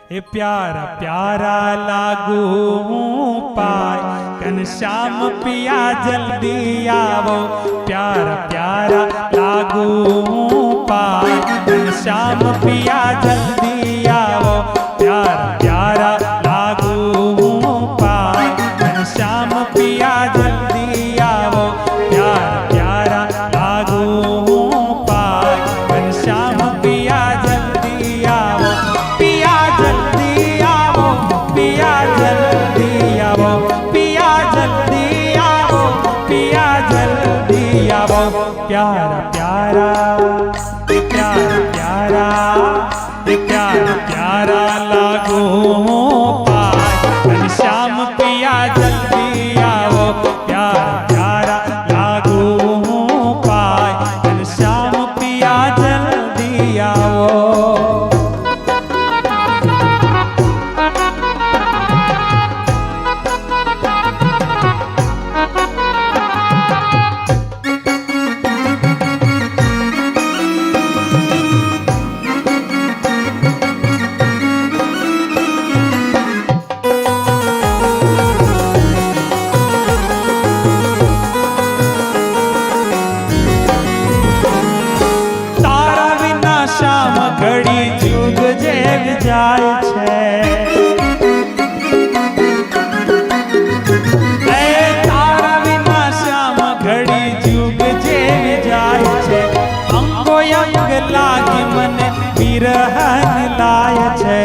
ए प्यारा प्यारा लागू पाय घनश्याम पिया जल्दी आवो। प्यारा प्यारा लागू पाय घनश्याम पिया जल्दी आवो। प्यारा प्यारा लागू पाय घनश्याम पिया जल्दी आवो। प्यारा प्यारा लागू पाय घनश्याम पिया जल्दी आवो। पिया जल्दी आवो, पिया जल्दी आवो, पिया जल्दी आवो, पिया जल्दी आवो। प्यारा प्यारा प्यारा प्यारा प्यारा प्यारा लागू पाय घनश्याम पिया जल्दी आवो। प्यारा प्यारा लागू पाय घनश्याम पिया जल्दी आवो। श्याम घड़ी जुग जेव जाय छे। तारा विना श्याम घड़ी जुग जेव जाय छे। अंगो अंग लागी मन विरहन लाय छे।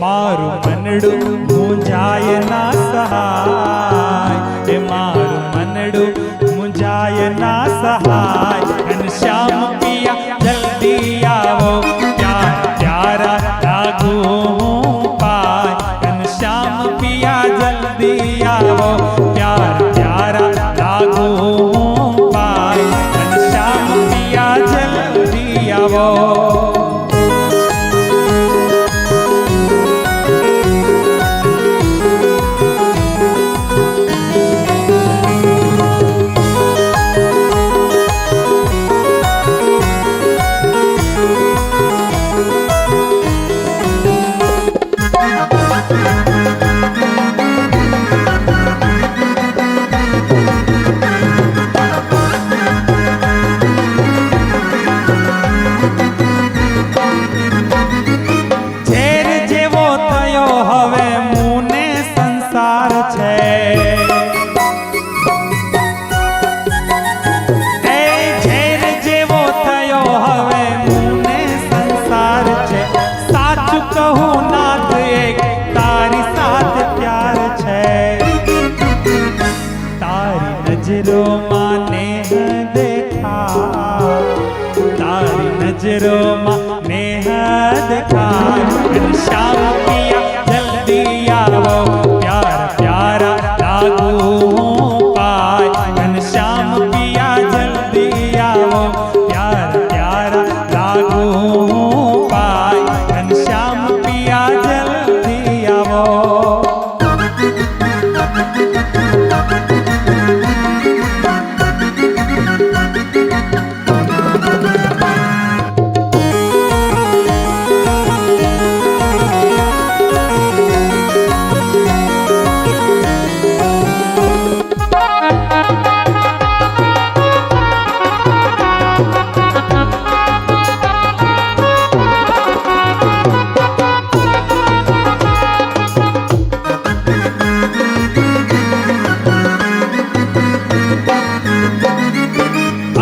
मारू मनडू मुंजाय ना सहाय, मारू मनडू मुंजाय ना सहाय। घनश्याम पिया जल्दी आवो। प्यारा प्यारा लागू पाय घनश्याम पिया जल्दी आवो। प्यारा प्यारा लागू पाय घनश्याम पिया जल्दी आवो। હવે મુને સંસાર છે। એ ઝેર જેવો થયો હવે મુને સંસાર છે। સાચું કહું નાથ એક તારી સાથે પ્યાર છે। તારી નજરોમાં નેહ દેખાય, તારી નજરોમાં નેહ દેખાય। ઘનશ્યામ पिया जल्दी आवो। प्यारा प्यारा लागू पाय घनश्याम पिया जल्दी आवो। प्यारा प्यारा लागू पाय घनश्याम पिया जल्दी आवो।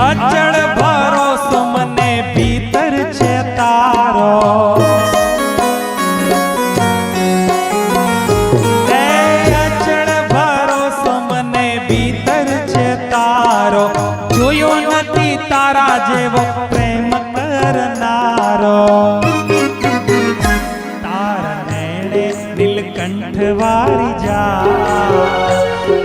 अचड़ भरोसो मने भीतर छे तारो। अचड़ भरोसो मने भीतर छे तारो। जोयो नथी तारा जेवो प्रेम करनारो। तारा नेड़े नीलकंठ वारी जाय,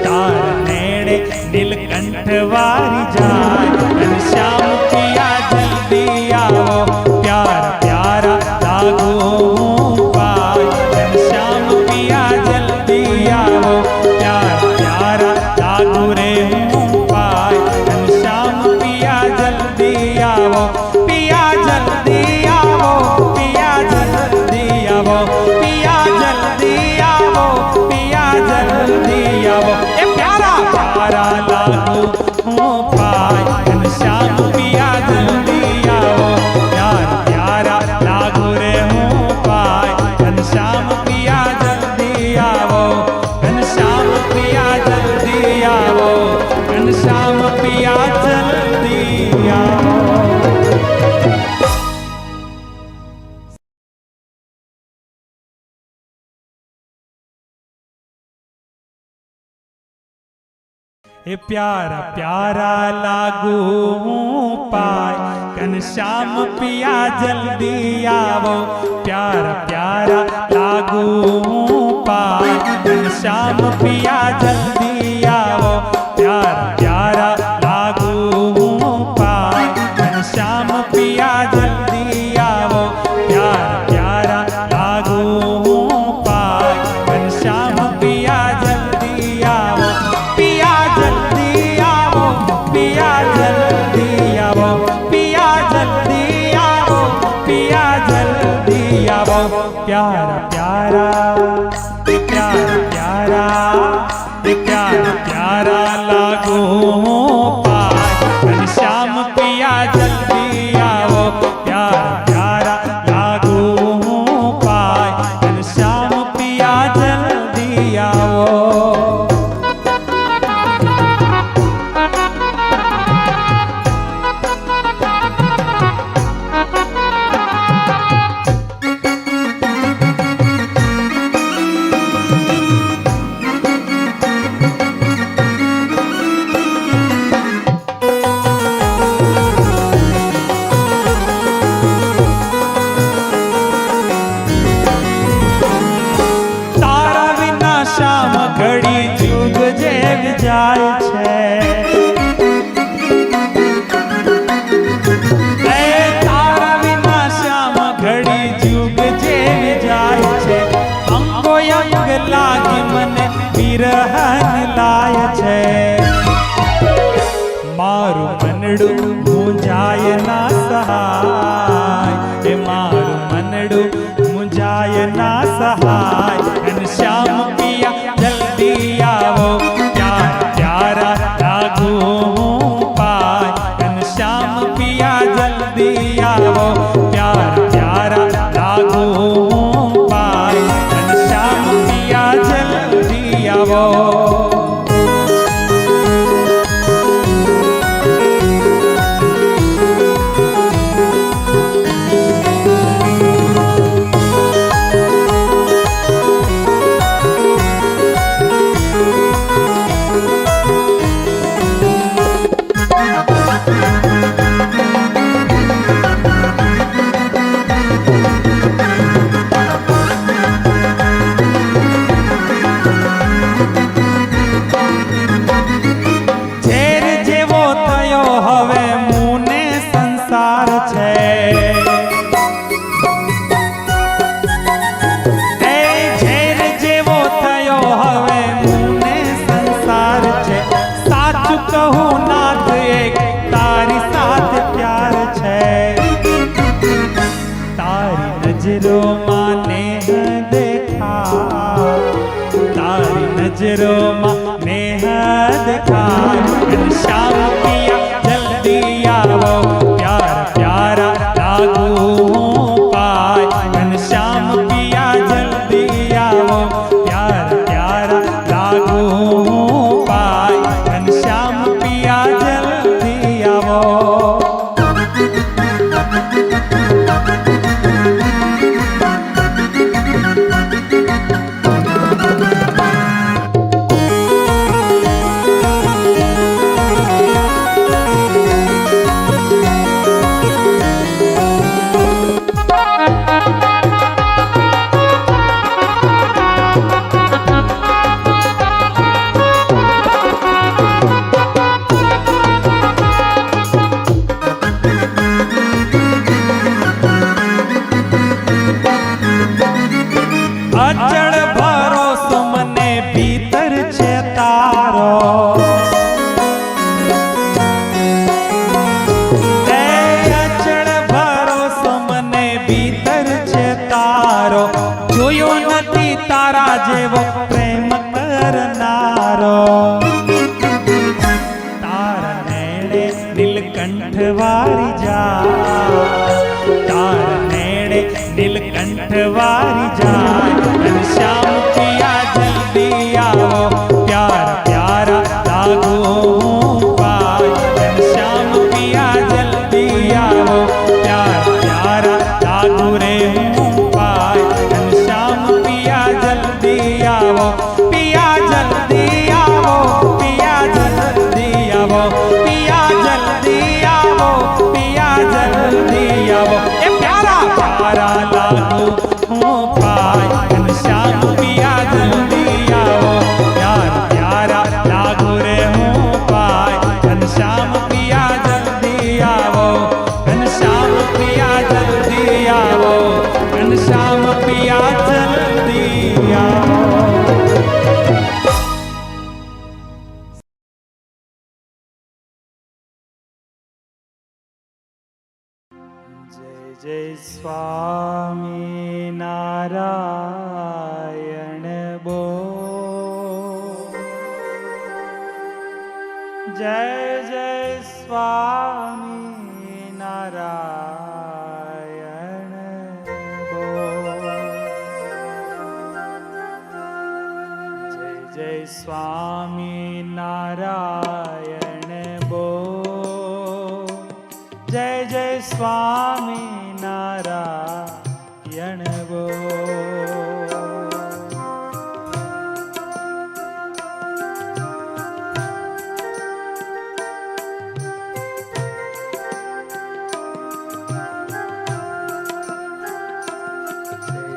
तारा नेड़े नीलकंठ वारी जाय। घनश्याम पिया जल्दी आवो। प्यारा प्यारा लागू पाय घनश्याम पिया जल्दी आवो। प्यारा प्यारा लागू रे पाय घनश्याम पिया जल्दी आवो। पिया जल्दी आवो, पिया जल्दी એ પ્યારા પ્યારા લાગુ હું પાય ઘનશ્યામ પિયા જલ્દી આવો પ્યારા પ્યારા લાગુ હું પાય ઘનશ્યામ પિયા જલ્દી આવો પ્યારા પ્યારા લાગુ હું પાય ઘનશ્યામ પિયા જલ્દી આવો પ્યારા પ્યારા લાગુ હું પાય ઘનશ્યામ પિયા જલ્દી આવો પિયા જલ્દી આવો પિયા જલ્દી આવો પિયા જલ્દી આવો પિયા જલ્દી આવો પ્યારા પ્યારા પ્યારા પ્યારા પ્યારા પ્યારા લાગો પાય ઘનશ્યામ પિયા જલ્દી આવો પ્યારા પ્યારા લાગો પાય ઘનશ્યામ પિયા જલ્દી આવો શ્યામ ઘડી જુગ જેવ જાય છે તારા વિના શ્યામ ઘડી જુગ જેવ જાય છે અંગો અંગ લાગી મને વિરહન લાય છે મારું મનડું મુંજાય ના સહાય એ મારું મનડું મુંજાય ના સહાય ઘનશ્યામ પિયા જલ્દી આવો પ્યારા પ્યારા લાગુ હું પાય ઘનશ્યામ પિયા જલ્દી આવો પ્યારા પ્યારા લાગુ હું પાય ઘનશ્યામ પિયા જલ્દી આવો કહું નાથ એક તારી સાથે પ્યાર છે તારી નજરોમાં નેહ દેખાય તારી નજરોમાં નેહ દેખાય ઘનશ્યામ પિયા જલ્દી આવો પ્યારા પ્યારા લાગુ હું પાય ઘનશ્યામ પિયા જલ્દી આવો પ્યારા પ્યારા લાગુ હું પાય ઘનશ્યામ પિયા જલ્દી આવો અચળ ભરોસો મને ભીતર છે તારો અચળ ભરોસો મને ભીતર છે તારો જોયો નથી તારા જેવો પ્રેમ કરનારો તારા નેડે નીલકંઠ વારી જા તારા નેડે નીલકંઠ વારી જાય ઘનશ્યામ પિયા જલ્દી આવો પ્યારા પ્યારા લાગુ હું પાય ઘનશ્યામ પિયા જલ્દી આવો પ્યારા પ્યારા લાગુ રે હું પાય ઘનશ્યામ પિયા જલ્દી આવો પિયા જલ્દી આવો પિયા જલ્દી હું પાય ઘનશ્યામ પિયા જલ્દી આવો પ્યાર પ્યારા લાગો રે હું પાય ઘનશ્યામ પિયા જલ્દી આવો ઘનશ્યામ પિયા જલ્દી આવો ઘનશ્યામ પિયા જલ્દી આવો જય જય સ્વામી નારાયણ બોલ જય જય સ્વામી નારાયણ બોલ જય જય સ્વામી નારાયણ બોલ જય જય સ્વામી નારાયણ બોલ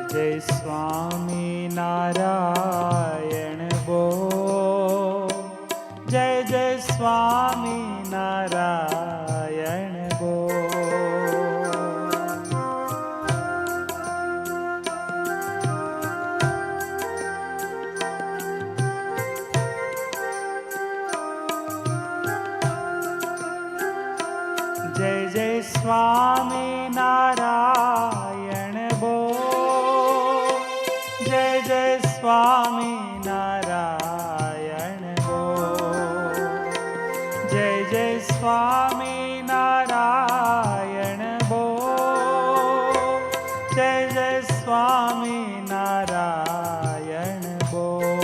જય સ્વામી નારાયણ બોલ જય જય સ્વામી નારાયણ જય જય સ્વામી નારાયણ બોલ જય જય સ્વામી નારાયણ બોલ જય જય સ્વામી નારાયણ બોલ જય જય સ્વામી નારાયણ બોલ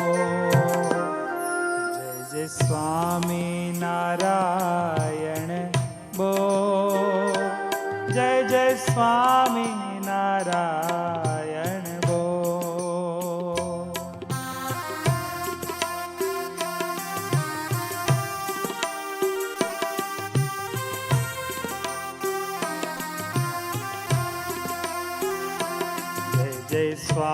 જય જય સ્વામી નારાયણ બોલ જય જય સ્વામી નારાયણ બોલ જય જય સ્વામી